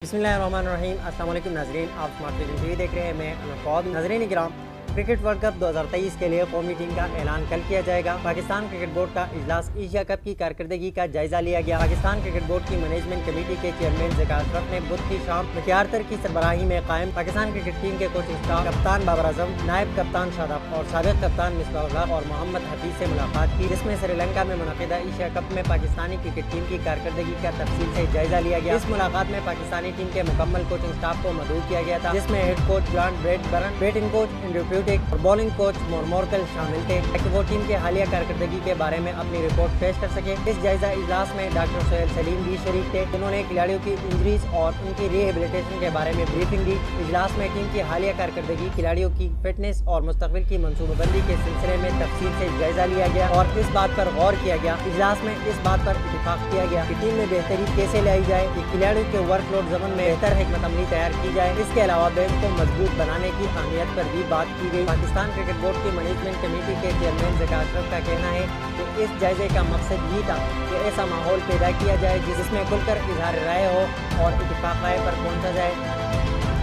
बिस्मिल्लाहिर्रहमानिर्रहीम। अस्सलाम वालेकुम नाज़रीन, आप स्मार्ट विजन टीवी देख रहे हैं। मैं अनफौद। नाज़रीन किराम, क्रिकेट वर्ल्ड कप 2023 के लिए कौमी टीम का ऐलान कल किया जाएगा। पाकिस्तान क्रिकेट बोर्ड का इजलास एशिया कप की कारकर्दगी का जायजा लिया गया। पाकिस्तान क्रिकेट बोर्ड की मैनेजमेंट कमेटी के चेयरमैन ज़का अशरफ ने बुध की शाम मुख्तियार की सरबराही में कायम पाकिस्तान क्रिकेट टीम के कोचिंग स्टाफ कप्तान बाबर आजम, नायब कप्तान शादाब और साबिक कप्तान मिसबाह और मोहम्मद हफीज से मुलाकात की, जिसमें श्रीलंका में मुनक़िदा एशिया कप में पाकिस्तानी क्रिकेट टीम की कारकर्दगी का तफसील से जायजा लिया गया। इस मुलाकात में पाकिस्तानी टीम के मुकम्मल कोचिंग स्टाफ को मदऊ किया गया था, जिसमें head coach Grant Bradburn, batting coach Andrew Puttick और बॉलिंग कोच मोरमोरकल शामिल थे, ताकि वो टीम के हालिया कारकर्दगी के बारे में अपनी रिपोर्ट पेश कर सके। इस जायजा इजलास में डॉक्टर सोहेल सलीम भी शरीक थे, जिन्होंने खिलाड़ियों की इंजरीज और उनकी रिहेबिलिटेशन के बारे में ब्रीफिंग दी। इजलास में टीम की हालिया कारकर्दगी, खिलाड़ियों की फिटनेस और मुस्तकबिल की मनसूबाबंदी के सिलसिले में तफसील से जायजा लिया गया और इस बात पर गौर किया गया। इजलास में इस बात पर इत्तेफाक किया गया कि टीम में बेहतरी कैसे लाई जाए, कि खिलाड़ियों के वर्कलोड ज़मन में बेहतर हिकमत अमली तैयार की जाए। इसके अलावा बैंक को मजबूत बनाने की अहमियत पर भी बात की गई। पाकिस्तान क्रिकेट बोर्ड की मैनेजमेंट कमेटी के चेयरमैन ज़का अशरफ का कहना है कि इस जायजे का मकसद ये था कि ऐसा माहौल पैदा किया जाए जिसमें खुलकर इजहार राय हो और इत्तेफाक राय पर पहुंचा जाए।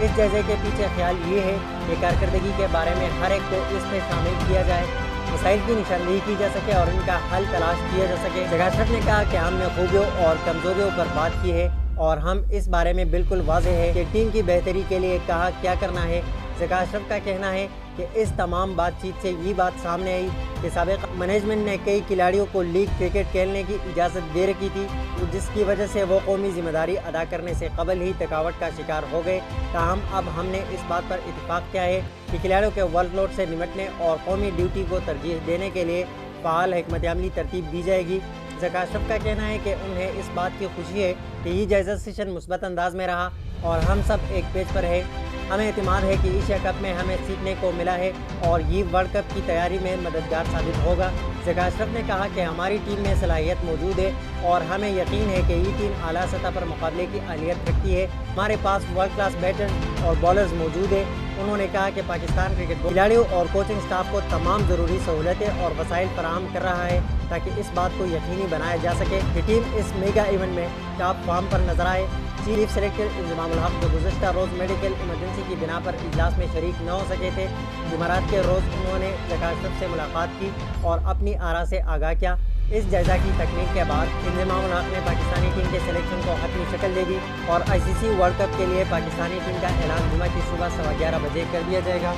इस जायजे के पीछे ख्याल ये है कि कारकर्दगी के बारे में हर एक को इस पे शामिल किया जाए, मसाइल की निशानदेही की जा सके और इनका हल तलाश किया जा सके। ज़का अशरफ ने कहा कि हमने खूबियों और कमजोरियों पर बात की है और हम इस बारे में बिल्कुल वाज़ेह है कि टीम की बेहतरी के लिए कहा क्या करना है। ज़का अशरफ का कहना है कि इस तमाम बातचीत से ये बात सामने आई कि साबिक़ मैनेजमेंट ने कई खिलाड़ियों को लीग क्रिकेट खेलने की इजाज़त दे रखी थी, जिसकी वजह से वो कौमी जिम्मेदारी अदा करने से कबल ही थकावट का शिकार हो गए। ताहम अब हमने इस बात पर इत्तेफाक किया है कि खिलाड़ियों के वर्कलोड से निपटने और कौमी ड्यूटी को तरजीह देने के लिए फ़ाल हिकमत अमली तरतीब दी जाएगी। ज़का अशरफ का कहना है कि उन्हें इस बात की खुशी है कि ये जायज़ा सेशन मुस्बत अंदाज में रहा और हम सब एक पेज पर है। हमें एतमाद है कि एशिया कप में हमें सीखने को मिला है और ये वर्ल्ड कप की तैयारी में मददगार साबित होगा। ज़का अशरफ ने कहा कि हमारी टीम में सलाहियत मौजूद है और हमें यकीन है कि ये टीम आला सतह पर मुकाबले की अहलियत रखती है। हमारे पास वर्ल्ड क्लास बैटर और बॉलर्स मौजूद है। उन्होंने कहा कि पाकिस्तान क्रिकेट बोर्ड खिलाड़ियों और कोचिंग स्टाफ को तमाम ज़रूरी सहूलतें और वसाइल फराहम कर रहा है ताकि इस बात को यकीनी बनाया जा सके कि टीम इस मेगा इवेंट में टॉप फॉर्म पर नजर आए। चीफ सेक्रेटरी इंजमामुल हक जो गुज़श्ता रोज़ मेडिकल इमरजेंसी की बिना पर इजलास में शरीक न हो सके थे, जुमेरात के रोज़ उन्होंने ज़का अशरफ से मुलाकात की और अपनी आरा से आगाह किया। इस जायजा की तकमील के बाद इंजमामुल हक ने पाकिस्तानी टीम के सिलेक्शन को हतमी शक्ल दे दी और ICC वर्ल्ड कप के लिए पाकिस्तानी टीम का ऐलान जुमा की सुबह 11:15 बजे कर दिया जाएगा।